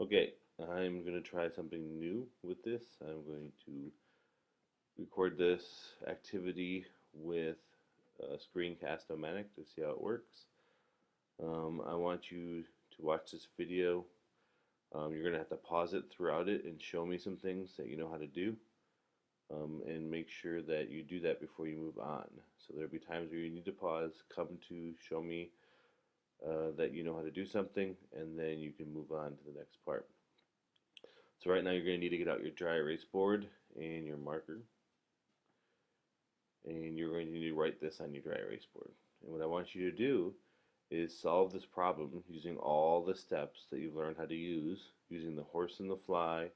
Okay, I'm going to try something new with this. I'm going to record this activity with Screencast-O-Matic to see how it works. I want you to watch this video. You're going to have to pause it throughout it and show me some things that you know how to do. And make sure that you do that before you move on. So there'll be times where you need to pause, come to show me that you know how to do something, and then you can move on to the next part. So right now you're going to need to get out your dry erase board and your marker, and you're going to need to write this on your dry erase board. And what I want you to do is solve this problem using all the steps that you've learned how to use, using the horse and the fly.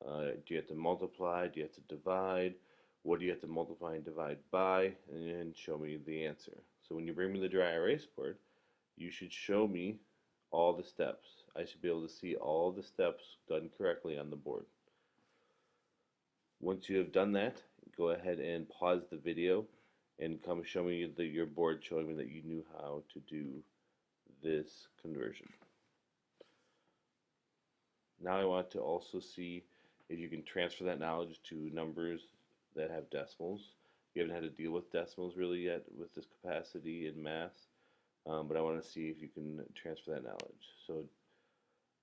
Do you have to multiply? Do you have to divide? What do you have to multiply and divide by? And then show me the answer. So when you bring me the dry erase board, you should show me all the steps. I should be able to see all the steps done correctly on the board. Once you have done that, go ahead and pause the video and come show me your board showing me that you knew how to do this conversion. Now I want to also see if you can transfer that knowledge to numbers that have decimals. You haven't had to deal with decimals really yet with this capacity in math, but I want to see if you can transfer that knowledge. So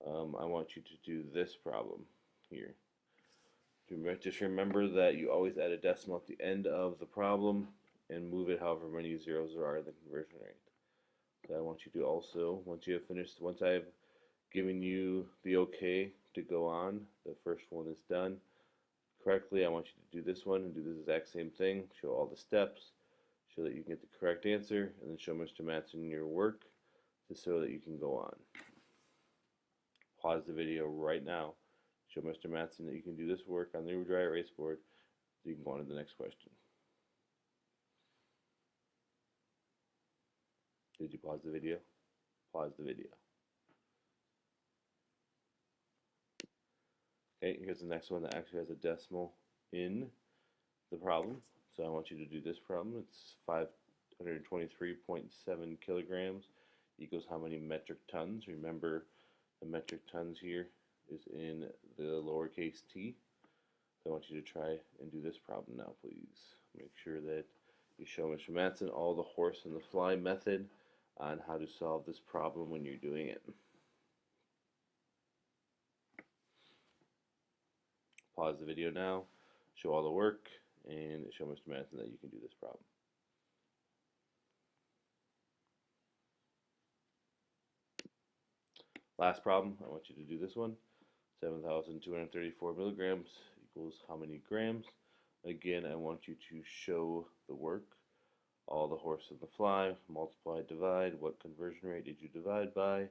I want you to do this problem here. Just remember that you always add a decimal at the end of the problem and move it however many zeros there are in the conversion rate. So I want you to also, once I've given you the okay to go on, the first one is done correctly, I want you to do this one and do the exact same thing, show all the steps, show that you can get the correct answer, and then show Mr. Mattson your work just so that you can go on. Pause the video right now. Show Mr. Mattson that you can do this work on the dry erase board so you can go on to the next question. Did you pause the video? Pause the video. Okay, here's the next one that actually has a decimal in the problem. So I want you to do this problem. It's 523.7 kilograms equals how many metric tons? Remember, the metric tons here is in the lowercase t. So I want you to try and do this problem now, please. Make sure that you show Mr. Mattson all the horse and the fly method on how to solve this problem when you're doing it. Pause the video now, show all the work, and show Mr. Mattson that you can do this problem. Last problem, I want you to do this one. 7,234 milligrams equals how many grams? Again, I want you to show the work, all the horse and the fly, multiply, divide, what conversion rate did you divide by? I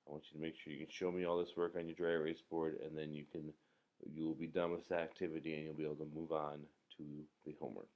want you to make sure you can show me all this work on your dry erase board, and then you will be done with this activity and you'll be able to move on to the homework.